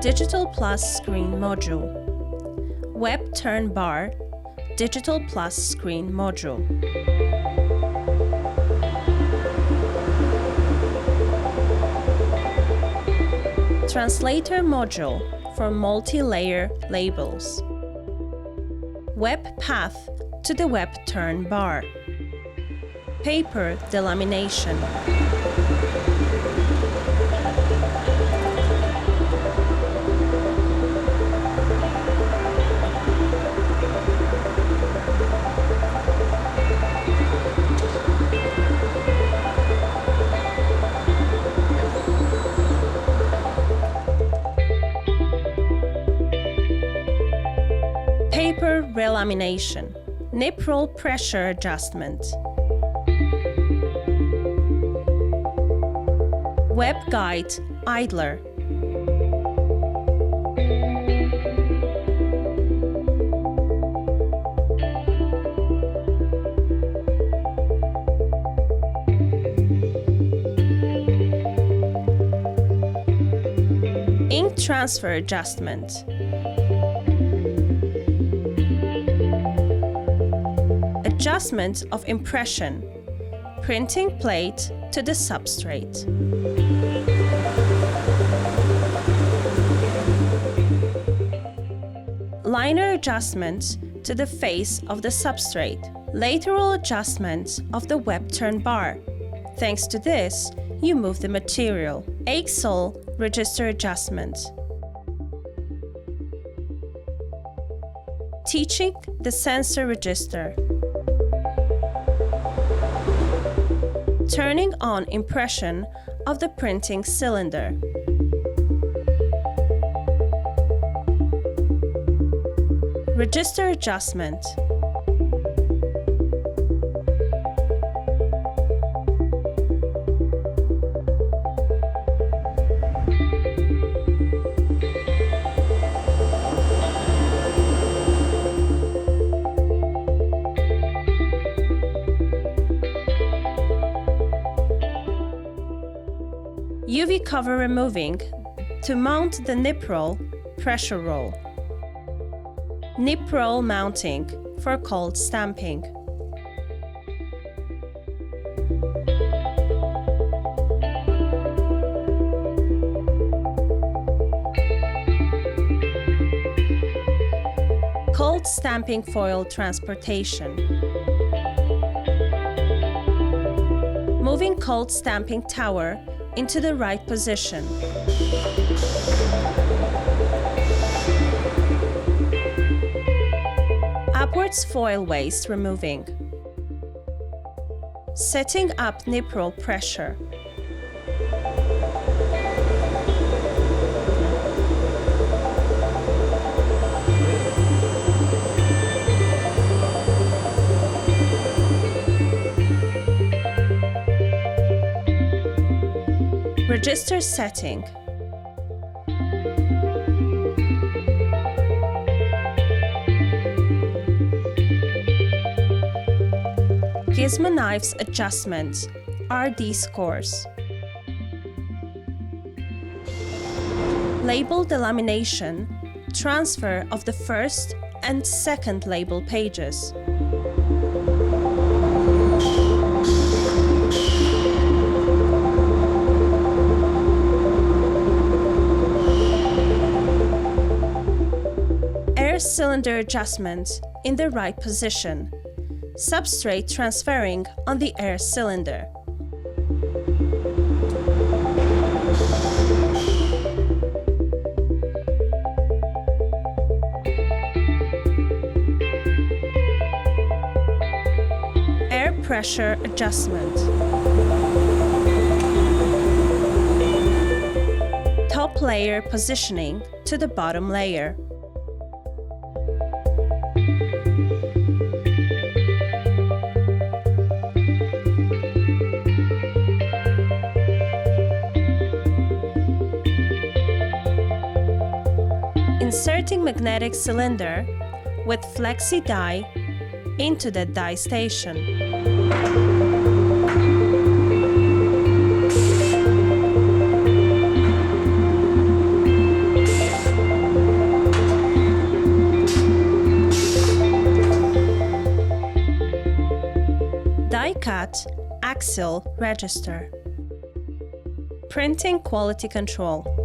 Digital plus screen module. Web turn bar, digital plus screen module. Translator module for multi-layer labels. Web path to the web turn bar. Paper delamination. Paper relamination. Nip roll pressure adjustment. Web guide idler. Ink transfer adjustment. Adjustment of impression, printing plate to the substrate. Liner adjustment to the face of the substrate. Lateral adjustment of the web turn bar. Thanks to this, you move the material. Axle register adjustment. Teaching the sensor register. Turning on impression of the printing cylinder. Register adjustment. UV cover removing to mount the nip roll, pressure roll. Nip roll mounting for cold stamping. Cold stamping foil transportation. Moving cold stamping tower into the right position. Upwards foil waste removing. Setting up nip roll pressure. Register setting. Gizmo knives adjustment, RD scores. Label delamination, transfer of the first and second label pages. Air cylinder adjustment in the right position. Substrate transferring on the air cylinder. Air pressure adjustment. Top layer positioning to the bottom layer. Inserting magnetic cylinder with flexi die into the die station. Exil register. Printing quality control.